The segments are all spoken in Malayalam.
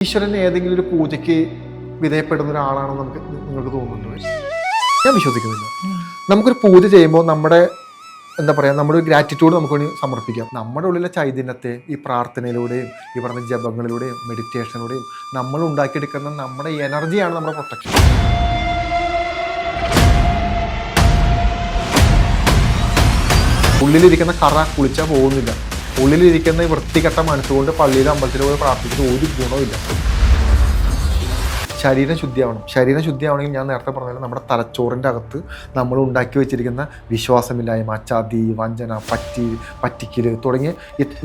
ഈശ്വരൻ ഏതെങ്കിലും ഒരു പൂജയ്ക്ക് വിധേയപ്പെടുന്ന ഒരാളാണെന്ന് നിങ്ങൾക്ക് തോന്നുന്നുണ്ടോ? ഞാൻ വിശ്വസിക്കുന്നില്ല. നമുക്കൊരു പൂജ ചെയ്യുമ്പോൾ നമ്മുടെ നമ്മുടെ ഒരു ഗ്രാറ്റിറ്റ്യൂഡ് നമുക്ക് വേണ്ടി സമർപ്പിക്കാം. നമ്മുടെ ഉള്ളിലെ ചൈതന്യത്തെ ഈ പ്രാർത്ഥനയിലൂടെയും ഈ പറഞ്ഞ ജപങ്ങളിലൂടെയും മെഡിറ്റേഷനിലൂടെയും നമ്മൾ ഉണ്ടാക്കിയെടുക്കുന്ന നമ്മുടെ എനർജിയാണ് നമ്മുടെ പ്രൊട്ടക്ഷൻ. ഉള്ളിലിരിക്കുന്ന കറ കുളിച്ചാൽ പോകുന്നില്ല. ഉള്ളിലിരിക്കുന്ന വൃത്തികെട്ട മനസ്സുകൊണ്ട് പള്ളിയിലും അമ്പലത്തിലും പോയി പ്രാർത്ഥിച്ചിട്ട് ഒരു ഗുണമില്ല. ശരീരം ശുദ്ധിയാവണം. ശരീരം ശുദ്ധിയാവണമെങ്കിൽ ഞാൻ നേരത്തെ പറഞ്ഞാൽ നമ്മുടെ തലച്ചോറിൻ്റെ അകത്ത് നമ്മൾ ഉണ്ടാക്കി വെച്ചിരിക്കുന്ന വിശ്വാസമില്ലായ്മ, ചതി, വഞ്ചന, പറ്റിക്കൽ തുടങ്ങിയ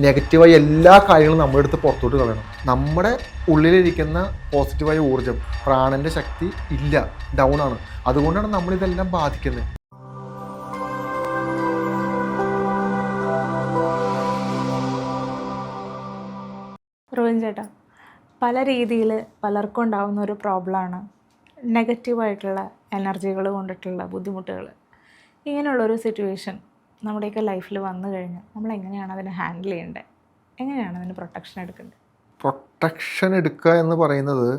നെഗറ്റീവായ എല്ലാ കാര്യങ്ങളും നമ്മുടെ അടുത്ത് പുറത്തോട്ട് കളയണം. നമ്മുടെ ഉള്ളിലിരിക്കുന്ന പോസിറ്റീവായ ഊർജ്ജം, പ്രാണൻ്റെ ശക്തി ഇല്ല, ഡൗൺ ആണ്. അതുകൊണ്ടാണ് നമ്മളിതെല്ലാം ബാധിക്കുന്നത്. റോഹിൻ ചേട്ടാ, പല രീതിയിൽ പലർക്കും ഉണ്ടാകുന്ന ഒരു പ്രോബ്ലമാണ് നെഗറ്റീവായിട്ടുള്ള എനർജികൾ കൊണ്ടിട്ടുള്ള ബുദ്ധിമുട്ടുകൾ. ഇങ്ങനെയുള്ളൊരു സിറ്റുവേഷൻ നമ്മുടെയൊക്കെ ലൈഫിൽ വന്നു കഴിഞ്ഞാൽ നമ്മൾ എങ്ങനെയാണ് അതിനെ ഹാൻഡിൽ ചെയ്യേണ്ടത്? എങ്ങനെയാണ് അതിന് പ്രൊട്ടക്ഷൻ എടുക്കേണ്ടത്? പ്രൊട്ടക്ഷൻ എടുക്കുക എന്ന് പറയുന്നത്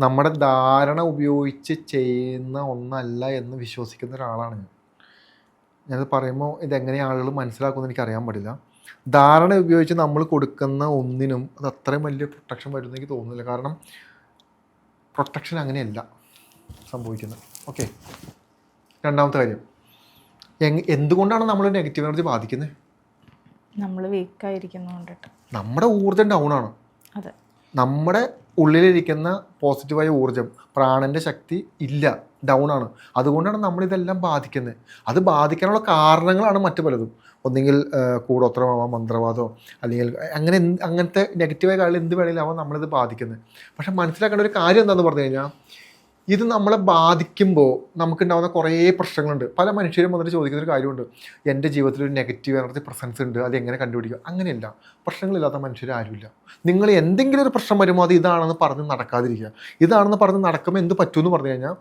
നമ്മുടെ ധാരണ ഉപയോഗിച്ച് ചെയ്യുന്ന ഒന്നല്ല എന്ന് വിശ്വസിക്കുന്ന ഒരാളാണ് ഞാൻ. ഞാനത് പറയുമ്പോൾ ഇതെങ്ങനെയാണ് ആളുകൾ മനസ്സിലാക്കുമെന്ന് എനിക്കറിയാൻ പാടില്ല. ധാരണ ഉപയോഗിച്ച് നമ്മൾ കൊടുക്കുന്ന ഒന്നിനും അത് അത്രയും വലിയ പ്രൊട്ടക്ഷൻ വരുമെന്ന് എനിക്ക് തോന്നുന്നില്ല. കാരണം പ്രൊട്ടക്ഷൻ അങ്ങനെയല്ല സംഭവിക്കുന്നത്. ഓക്കെ, രണ്ടാമത്തെ കാര്യം, എന്തുകൊണ്ടാണ് നമ്മൾ നെഗറ്റീവ് എനർജി ബാധിക്കുന്നത്? നമ്മൾ വീക്കായിരിക്കുന്നതുകൊണ്ടിട്ട്. നമ്മുടെ ഊർജ്ജം ഡൗൺ ആണ്. അതെ, നമ്മുടെ ഉള്ളിലിരിക്കുന്ന പോസിറ്റീവായ ഊർജ്ജം, പ്രാണൻ്റെ ശക്തി ഇല്ല, ഡൗൺ ആണ്. അതുകൊണ്ടാണ് നമ്മളിതെല്ലാം ബാധിക്കുന്നത്. അത് ബാധിക്കാനുള്ള കാരണങ്ങളാണ് മറ്റു പലതും. ഒന്നെങ്കിൽ കൂടോത്രമാവാം, മന്ത്രവാദമോ, അല്ലെങ്കിൽ അങ്ങനത്തെ നെഗറ്റീവായ കാര്യങ്ങൾ എന്ത് വേണമെങ്കിലും ആവാം നമ്മളിത് ബാധിക്കുന്നത്. പക്ഷെ മനസ്സിലാക്കേണ്ട ഒരു കാര്യം എന്താണെന്ന് പറഞ്ഞു കഴിഞ്ഞാൽ, ഇത് നമ്മളെ ബാധിക്കുമ്പോൾ നമുക്കുണ്ടാകുന്ന കുറേ പ്രശ്നങ്ങളുണ്ട്. പല മനുഷ്യരും വന്നിട്ട് ചോദിക്കുന്നൊരു കാര്യമുണ്ട്, എൻ്റെ ജീവിതത്തിൽ ഒരു നെഗറ്റീവ് എനർജി പ്രസൻസ് ഉണ്ട്, അത് എങ്ങനെ കണ്ടുപിടിക്കുക? അങ്ങനെയല്ല, പ്രശ്നങ്ങളില്ലാത്ത മനുഷ്യരാരുമില്ല. നിങ്ങൾ എന്തെങ്കിലും ഒരു പ്രശ്നം വരുമ്പോൾ അത് ഇതാണെന്ന് പറഞ്ഞ് നടക്കാതിരിക്കുക. ഇതാണെന്ന് പറഞ്ഞ് നടക്കുമ്പോൾ എന്ത് പറ്റുമെന്ന് പറഞ്ഞു കഴിഞ്ഞാൽ,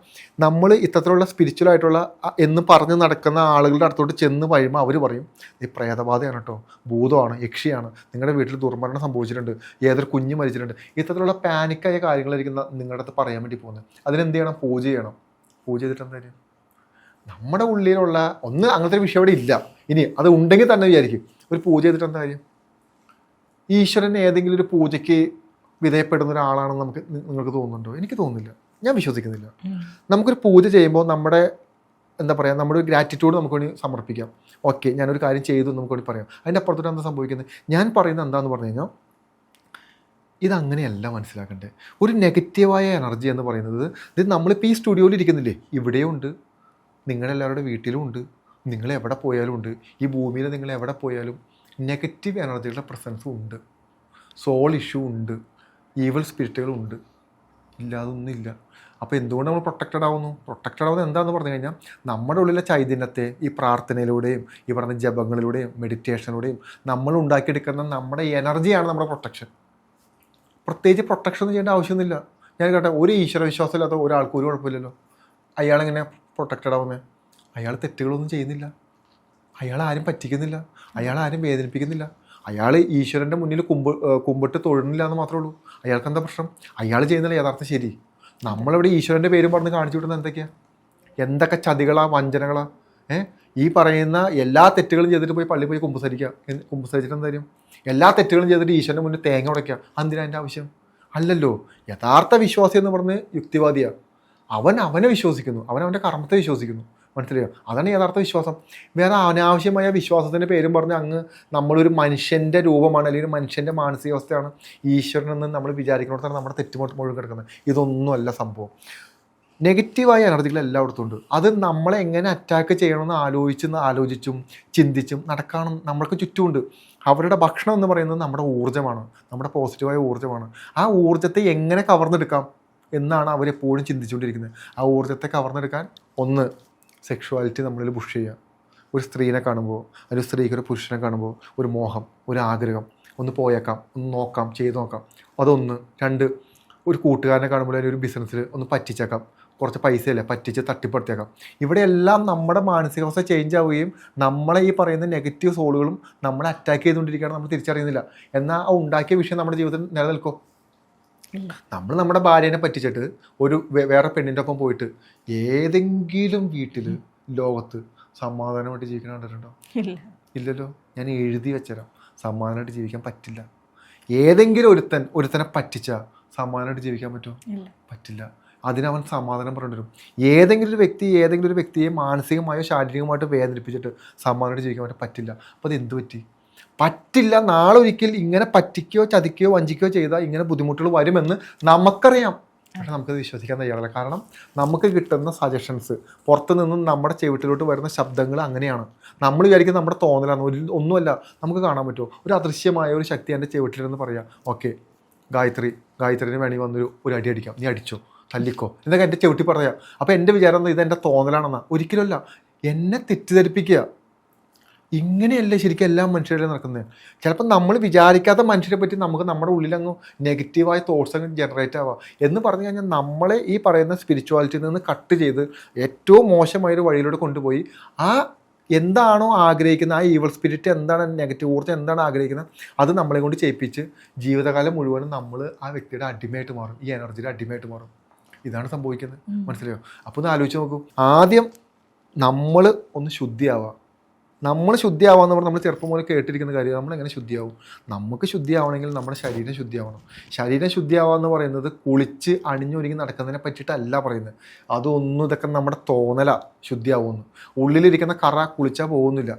നമ്മൾ ഇത്തരത്തിലുള്ള സ്പിരിച്വലായിട്ടുള്ള എന്ന് പറഞ്ഞ് നടക്കുന്ന ആളുകളുടെ അടുത്തോട്ട് ചെന്ന് കഴിയുമ്പോൾ അവർ പറയും, ഈ പ്രേതബാധയാണ് കേട്ടോ, ഭൂതമാണ്, യക്ഷിയാണ്, നിങ്ങളുടെ വീട്ടിൽ ദുർമരണം സംഭവിച്ചിട്ടുണ്ട്, ഏതൊരു കുഞ്ഞ് മരിച്ചിട്ടുണ്ട്. ഇത്തരത്തിലുള്ള പാനിക്കായ കാര്യങ്ങളായിരിക്കും നിങ്ങളുടെ അടുത്ത് പറയാൻ വേണ്ടി പോകുന്നത്. അതിനെന്ത് ചെയ്യണം? പൂജ ചെയ്യണം. പൂജ ചെയ്തിട്ട് എന്താ കാര്യം? നമ്മുടെ ഉള്ളിലുള്ള അങ്ങനത്തെ ഒരു വിഷയം അവിടെ ഇല്ല. ഇനി അത് ഉണ്ടെങ്കിൽ തന്നെ വിചാരിക്കും, ഒരു പൂജ ചെയ്തിട്ട് എന്താ കാര്യം? ഈശ്വരൻ ഏതെങ്കിലും ഒരു പൂജയ്ക്ക് വിധേയപ്പെടുന്ന ഒരാളാണെന്ന് നിങ്ങൾക്ക് തോന്നുന്നുണ്ടോ? എനിക്ക് തോന്നുന്നില്ല. ഞാൻ വിശ്വസിക്കുന്നില്ല. നമുക്കൊരു പൂജ ചെയ്യുമ്പോൾ നമ്മുടെ നമ്മുടെ ഒരു ഗ്രാറ്റിറ്റ്യൂഡ് നമുക്ക് വേണ്ടി സമർപ്പിക്കാം. ഓക്കെ, ഞാനൊരു കാര്യം ചെയ്തു നമുക്ക് വേണ്ടി പറയാം. അതിൻ്റെ അപ്പുറത്തോട്ട് എന്താ സംഭവിക്കുന്നത്? ഞാൻ പറയുന്നത് എന്താണെന്ന് പറഞ്ഞു കഴിഞ്ഞാൽ, ഇതങ്ങനെയല്ല മനസ്സിലാക്കണ്ടേ. ഒരു നെഗറ്റീവായ എനർജി എന്ന് പറയുന്നത്, ഇത് നമ്മളിപ്പോൾ ഈ സ്റ്റുഡിയോയിൽ ഇരിക്കുന്നില്ലേ, ഇവിടെയും ഉണ്ട്, നിങ്ങളെല്ലാവരുടെ വീട്ടിലും ഉണ്ട്, നിങ്ങൾ എവിടെ പോയാലും ഉണ്ട്, ഈ ഭൂമിയിൽ നിങ്ങൾ എവിടെ പോയാലും നെഗറ്റീവ് എനർജികളുടെ പ്രസൻസും ഉണ്ട്, സോൾ ഇഷ്യൂ ഉണ്ട്, ഈവൽ സ്പിരിറ്റുകളുണ്ട്, ഇല്ലാതൊന്നുമില്ല. അപ്പോൾ എന്തുകൊണ്ട് നമ്മൾ പ്രൊട്ടക്റ്റഡ് ആവുന്നു? പ്രൊട്ടക്റ്റഡ് ആവുന്നത് എന്താണെന്ന് പറഞ്ഞു കഴിഞ്ഞാൽ, നമ്മുടെ ഉള്ളിലെ ചൈതന്യത്തെ ഈ പ്രാർത്ഥനയിലൂടെയും ഈ പറഞ്ഞ ജപങ്ങളിലൂടെയും മെഡിറ്റേഷനിലൂടെയും നമ്മൾ ഉണ്ടാക്കിയെടുക്കുന്ന നമ്മുടെ എനർജിയാണ് നമ്മുടെ പ്രൊട്ടക്ഷൻ. പ്രത്യേകിച്ച് പ്രൊട്ടക്ഷൻ ചെയ്യേണ്ട ആവശ്യമൊന്നുമില്ല. ഞാൻ കേട്ടെ, ഒരു ഈശ്വരവിശ്വാസം ഇല്ലാത്ത ഒരാൾക്ക് ഒരു കുഴപ്പമില്ലല്ലോ. അയാളെങ്ങനെ പ്രൊട്ടക്റ്റഡ് ആവുന്നത്? അയാൾ തെറ്റുകളൊന്നും ചെയ്യുന്നില്ല, അയാൾ ആരും പറ്റിക്കുന്നില്ല, അയാൾ ആരും വേദനിപ്പിക്കുന്നില്ല, അയാൾ ഈശ്വരൻ്റെ മുന്നിൽ കുമ്പിട്ട് തൊഴുന്നില്ല എന്ന് മാത്രമേ ഉള്ളൂ. അയാൾക്ക് എന്താ പ്രശ്നം? അയാൾ ചെയ്യുന്നില്ല യഥാർത്ഥ ശരി. നമ്മളിവിടെ ഈശ്വരൻ്റെ പേരും പറഞ്ഞ് കാണിച്ചു വിടുന്നത് എന്തൊക്കെ ചതികളാ, വഞ്ചനകളാ. ഈ പറയുന്ന എല്ലാ തെറ്റുകളും ചെയ്തിട്ട് പോയി പള്ളിയിൽ പോയി കുമ്പസരിച്ചിട്ട് എന്തായാലും എല്ലാ തെറ്റുകളും ചെയ്തിട്ട് ഈശ്വരൻ്റെ മുന്നിൽ തേങ്ങ ഉടയ്ക്കുക. എന്തിനാ അതിൻ്റെ ആവശ്യം? അല്ലല്ലോ. യഥാർത്ഥ വിശ്വാസി എന്ന് പറഞ്ഞ് യുക്തിവാദിയാണ്. അവനെ വിശ്വസിക്കുന്നു, അവൻ്റെ കർമ്മത്തെ വിശ്വസിക്കുന്നു. മനസ്സിലായോ? അതാണ് യഥാർത്ഥ വിശ്വാസം. വേറെ അനാവശ്യമായ വിശ്വാസത്തിൻ്റെ പേരും പറഞ്ഞ് നമ്മളൊരു മനുഷ്യൻ്റെ രൂപമാണ്, അല്ലെങ്കിൽ മനുഷ്യൻ്റെ മാനസികാവസ്ഥയാണ് ഈശ്വരനെന്ന് നമ്മൾ വിചാരിക്കുന്നിടത്താണ് നമ്മുടെ തെറ്റുമോട്ട് മുഴുവൻ കിടക്കുന്നത്. ഇതൊന്നുമല്ല സംഭവം. നെഗറ്റീവായ എനർജികൾ എല്ലായിടത്തും ഉണ്ട്. അത് നമ്മളെ എങ്ങനെ അറ്റാക്ക് ചെയ്യണമെന്ന് ആലോചിച്ചും ചിന്തിച്ചും നടക്കണം. നമ്മൾക്ക് ചുറ്റുമുണ്ട്. അവരുടെ ഭക്ഷണം എന്ന് പറയുന്നത് നമ്മുടെ ഊർജ്ജമാണ്, നമ്മുടെ പോസിറ്റീവായ ഊർജ്ജമാണ്. ആ ഊർജ്ജത്തെ എങ്ങനെ കവർന്നെടുക്കാം എന്നാണ് അവരെപ്പോഴും ചിന്തിച്ചുകൊണ്ടിരിക്കുന്നത്. ആ ഊർജ്ജത്തെ കവർന്നെടുക്കാൻ ഒന്ന്, സെക്ഷുവാലിറ്റി നമ്മളിൽ പുഷ് ചെയ്യുക. ഒരു സ്ത്രീനെ കാണുമ്പോൾ, ഒരു സ്ത്രീക്ക് ഒരു പുരുഷനെ കാണുമ്പോൾ ഒരു മോഹം, ഒരു ആഗ്രഹം, ഒന്ന് പോയേക്കാം, ഒന്ന് നോക്കാം, ചെയ്ത് നോക്കാം. അതൊന്ന്. രണ്ട്, ഒരു കൂട്ടുകാരനെ കാണുമ്പോൾ ഒരു ബിസിനസ്സിൽ ഒന്ന് പറ്റിച്ചേക്കാം, കുറച്ച് പൈസയല്ലേ പറ്റിച്ച് തട്ടിപ്പടുത്തേക്കാം. ഇവിടെയെല്ലാം നമ്മുടെ മാനസികാവസ്ഥ ചേഞ്ച് ആവുകയും നമ്മളെ ഈ പറയുന്ന നെഗറ്റീവ് സോളുകളും നമ്മളെ അറ്റാക്ക് ചെയ്തുകൊണ്ടിരിക്കുകയാണ്, നമ്മൾ തിരിച്ചറിയുന്നില്ല. എന്നാൽ ആ ഉണ്ടാക്കിയ വിഷയം നമ്മുടെ ജീവിതത്തിൽ നിലനിൽക്കും. ഇല്ല. നമ്മൾ നമ്മുടെ ഭാര്യേനെ പറ്റിച്ചിട്ട് ഒരു വേറെ പെണ്ണിൻ്റെ ഒപ്പം പോയിട്ട് ഏതെങ്കിലും വീട്ടിൽ ലോകത്ത് സമാധാനമായിട്ട് ജീവിക്കാൻ കണ്ടിട്ടുണ്ടോ? ഇല്ല. ഇല്ലല്ലോ. ഞാൻ എഴുതി വെച്ചരാം, സമാധാനമായിട്ട് ജീവിക്കാൻ പറ്റില്ല. ഏതെങ്കിലും ഒരുത്തനെ പറ്റിച്ചാൽ സമാധാനമായിട്ട് ജീവിക്കാൻ പറ്റുമോ? ഇല്ല. പറ്റില്ല. അതിനവൻ സമാധാനം പറഞ്ഞു വരും. ഏതെങ്കിലും ഒരു വ്യക്തിയെ മാനസികമായോ ശാരീരികമായിട്ട് വേദനിപ്പിച്ചിട്ട് സമാധാനമായിട്ട് ജീവിക്കാൻ പറ്റില്ല. അപ്പോൾ അത് എന്ത് പറ്റില്ല. നാളെ ഒരിക്കൽ ഇങ്ങനെ പറ്റിക്കുകയോ ചതിക്കുകയോ വഞ്ചിക്കുകയോ ചെയ്താൽ ഇങ്ങനെ ബുദ്ധിമുട്ടുകൾ വരുമെന്ന് നമുക്കറിയാം. പക്ഷെ നമുക്കത് വിശ്വസിക്കാൻ തയ്യാറല്ല. കാരണം നമുക്ക് കിട്ടുന്ന സജഷൻസ്, പുറത്തു നിന്നും നമ്മുടെ ചെവിട്ടിലോട്ട് വരുന്ന ശബ്ദങ്ങൾ അങ്ങനെയാണ്. നമ്മൾ വിചാരിക്കുന്നത് നമ്മുടെ തോന്നലാണ്, ഒന്നുമല്ല. നമുക്ക് കാണാൻ പറ്റുമോ? ഒരു അദൃശ്യമായ ഒരു ശക്തി എൻ്റെ ചെവിട്ടിലെന്ന് പറയാം, ഓക്കെ ഗായത്രിന് വേണമെങ്കിൽ ഒരു അടി അടിക്കാം, നീ അടിച്ചോ, തല്ലിക്കോ എന്നൊക്കെ എൻ്റെ ചെവിട്ടി പറയാം. അപ്പോൾ എൻ്റെ വിചാരം ഇതെൻ്റെ തോന്നലാണെന്നാ. ഒരിക്കലുമല്ല. എന്നെ തെറ്റിദ്ധരിപ്പിക്കുക. ഇങ്ങനെയല്ലേ ശരിക്കും എല്ലാ മനുഷ്യരിലും നടക്കുന്നത്. ചിലപ്പോൾ നമ്മൾ വിചാരിക്കാത്ത മനുഷ്യരെ പറ്റി നമുക്ക് നമ്മുടെ ഉള്ളിലങ്ങ് നെഗറ്റീവായ തോട്ട്സ് അങ്ങ് ജനറേറ്റ് ആവാം. എന്ന് പറഞ്ഞു കഴിഞ്ഞാൽ നമ്മളെ ഈ പറയുന്ന സ്പിരിച്വാലിറ്റിയിൽ നിന്ന് കട്ട് ചെയ്ത് ഏറ്റവും മോശമായൊരു വഴിയിലൂടെ കൊണ്ടുപോയി ആ എന്താണോ ആഗ്രഹിക്കുന്നത്, ആ ഈവൽ സ്പിരിറ്റ് എന്താണ്, നെഗറ്റീവ് ഊർജ്ജം എന്താണ് ആഗ്രഹിക്കുന്നത്, അത് നമ്മളെ കൊണ്ട് ചെയ്യിപ്പിച്ച് ജീവിതകാലം മുഴുവനും നമ്മൾ ആ വ്യക്തിയുടെ അടിമയായിട്ട് മാറും, ഈ എനർജിയുടെ അടിമയായിട്ട് മാറും. ഇതാണ് സംഭവിക്കുന്നത്. മനസ്സിലായോ? അപ്പോൾ ഒന്ന് ആലോചിച്ച് നോക്കൂ. ആദ്യം നമ്മൾ ഒന്ന് ശുദ്ധിയാവാം. നമ്മൾ ശുദ്ധിയാവാന്ന് പറഞ്ഞാൽ നമ്മൾ ചെറുപ്പം പോലെ കേട്ടിരിക്കുന്ന കാര്യം. നമ്മളെങ്ങനെ ശുദ്ധിയാവും? നമുക്ക് ശുദ്ധിയാവണമെങ്കിൽ നമ്മുടെ ശരീരം ശുദ്ധിയാവണം. ശരീരം ശുദ്ധിയാവാന്ന് പറയുന്നത് കുളിച്ച് അണിഞ്ഞൊരുങ്ങി നടക്കുന്നതിനെ പറ്റിയിട്ടല്ല പറയുന്നത്. അതൊന്നും ഇതൊക്കെ നമ്മുടെ തോന്നല ശുദ്ധിയാവുമെന്ന്. ഉള്ളിലിരിക്കുന്ന കറ കുളിച്ചാൽ പോകുന്നില്ല.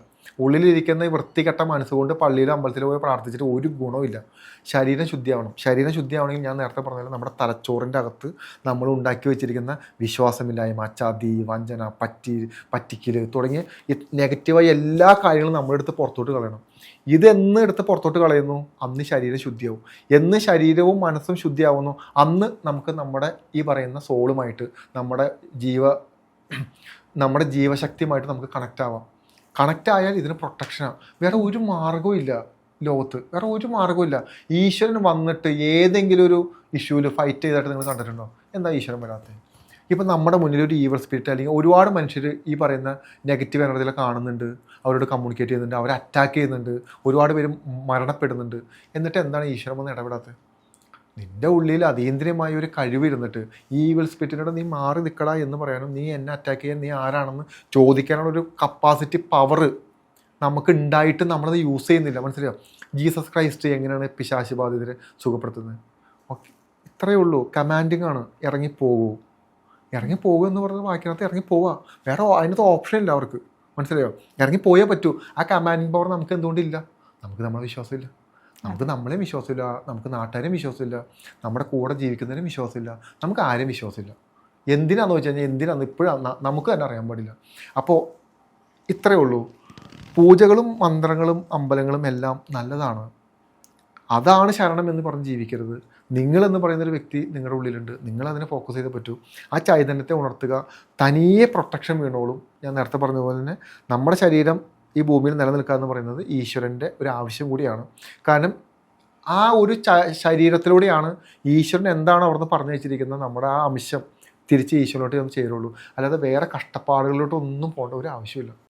ഉള്ളിലിരിക്കുന്ന ഈ വൃത്തികെട്ട മനസ്സുകൊണ്ട് പള്ളിയിലോ അമ്പലത്തിലോ പോയി പ്രാർത്ഥിച്ചിട്ട് ഒരു ഗുണമില്ല. ശരീരം ശുദ്ധിയാവണം. ശരീരം ശുദ്ധിയാവണമെങ്കിൽ ഞാൻ നേരത്തെ പറഞ്ഞാൽ നമ്മുടെ തലച്ചോറിൻ്റെ അകത്ത് നമ്മൾ ഉണ്ടാക്കി വെച്ചിരിക്കുന്ന വിശ്വാസമില്ലായ്മ, ചതി, വഞ്ചന, പറ്റിക്കൽ തുടങ്ങിയ നെഗറ്റീവായ എല്ലാ കാര്യങ്ങളും നമ്മളെടുത്ത് പുറത്തോട്ട് കളയണം. ഇതെന്ന് എടുത്ത് പുറത്തോട്ട് കളയുന്നു, അന്ന് ശരീരം ശുദ്ധിയാവും. എന്ന് ശരീരവും മനസ്സും ശുദ്ധിയാവുന്നു, അന്ന് നമുക്ക് നമ്മുടെ ഈ പറയുന്ന സോളുമായിട്ട് നമ്മുടെ ജീവശക്തിയുമായിട്ട് നമുക്ക് കണക്റ്റ് ആവാം. കണക്റ്റ് ആയാൽ ഇതിന് പ്രൊട്ടക്ഷനാണ്. വേറെ ഒരു മാർഗ്ഗവും ഇല്ല ലോകത്ത്, വേറെ ഒരു മാർഗ്ഗവും ഇല്ല. ഈശ്വരൻ വന്നിട്ട് ഏതെങ്കിലും ഒരു ഇഷ്യൂവിൽ ഫൈറ്റ് ചെയ്തിട്ട് നിങ്ങൾ കണ്ടിട്ടുണ്ടോ? എന്താ ഈശ്വരൻ വരാത്തത്? ഇപ്പം നമ്മുടെ മുന്നിൽ ഒരു ഈവൽ സ്പിരിറ്റ് അല്ലെങ്കിൽ ഒരുപാട് മനുഷ്യർ ഈ പറയുന്ന നെഗറ്റീവ് എനർജിയിൽ കാണുന്നുണ്ട്, അവരോട് കമ്മ്യൂണിക്കേറ്റ് ചെയ്യുന്നുണ്ട്, അവരെ അറ്റാക്ക് ചെയ്യുന്നുണ്ട്, ഒരുപാട് പേര് മരണപ്പെടുന്നുണ്ട്. എന്നിട്ട് എന്താണ് ഈശ്വരൻ വന്ന് ഇടപെടാത്തത്? നിൻ്റെ ഉള്ളിൽ അതീന്ദ്രിയമായ ഒരു കഴിവിരുന്നിട്ട് ഈ ഈവൽ സ്പിരിറ്റിനോട് നീ മാറി നിൽക്കടാ എന്ന് പറയാനും നീ എന്നെ അറ്റാക്ക് ചെയ്യാൻ നീ ആരാണെന്ന് ചോദിക്കാനുള്ളൊരു കപ്പാസിറ്റി, പവർ നമുക്ക് ഉണ്ടായിട്ട് നമ്മളത് യൂസ് ചെയ്യുന്നില്ല. മനസ്സിലായോ? ജീസസ് ക്രൈസ്റ്റ് എങ്ങനെയാണ് പിശാച് ബാധിതരെ സുഖപ്പെടുത്തുന്നത്? ഓക്കെ, ഇത്രയേ ഉള്ളൂ. കമാൻഡിങ് ആണ്. ഇറങ്ങിപ്പോകൂ എന്ന് പറഞ്ഞ വാക്കിനകത്ത് ഇറങ്ങിപ്പോവുക. വേറെ അതിനകത്ത് ഓപ്ഷൻ ഇല്ല അവർക്ക്. മനസ്സിലായോ? ഇറങ്ങിപ്പോയേ പറ്റൂ. ആ കമാൻഡിങ് പവർ നമുക്ക് എന്തുകൊണ്ടില്ല? നമുക്ക് നമ്മളെ വിശ്വാസമില്ല. നമുക്ക് നമ്മളെയും വിശ്വാസമില്ല, നമുക്ക് നാട്ടുകാരെയും വിശ്വാസമില്ല, നമ്മുടെ കൂടെ ജീവിക്കുന്നതിനും വിശ്വാസമില്ല, നമുക്ക് ആരെയും വിശ്വാസമില്ല. എന്തിനാന്ന് വെച്ച് കഴിഞ്ഞാൽ എന്തിനാന്ന് ഇപ്പോഴും നമുക്ക് തന്നെ അറിയാൻ പാടില്ല. അപ്പോൾ ഇത്രയേ ഉള്ളൂ. പൂജകളും മന്ത്രങ്ങളും അമ്പലങ്ങളും എല്ലാം നല്ലതാണ്. അതാണ് ശരണം എന്ന് പറഞ്ഞ് ജീവിക്കരുത്. നിങ്ങളെന്ന് പറയുന്നൊരു വ്യക്തി നിങ്ങളുടെ ഉള്ളിലുണ്ട്. നിങ്ങളതിനെ ഫോക്കസ് ചെയ്തേ പറ്റൂ. ആ ചൈതന്യത്തെ ഉണർത്തുക. തനിയെ പ്രൊട്ടക്ഷൻ വീണോളും. ഞാൻ നേരത്തെ പറഞ്ഞതുപോലെ തന്നെ നമ്മുടെ ശരീരം ഈ ഭൂമിയിൽ നിലനിൽക്കുക എന്ന് പറയുന്നത് ഈശ്വരൻ്റെ ഒരു ആവശ്യം കൂടിയാണ്. കാരണം ആ ഒരു ശരീരത്തിലൂടെയാണ് ഈശ്വരൻ എന്താണ് അവിടുന്ന് പറഞ്ഞു വെച്ചിരിക്കുന്നത്, നമ്മുടെ ആ അംശം തിരിച്ച് ഈശ്വരനോട്ട് നമ്മൾ ചേരുള്ളൂ. അല്ലാതെ വേറെ കഷ്ടപ്പാടുകളിലോട്ടൊന്നും പോകേണ്ട ഒരു ആവശ്യമില്ല.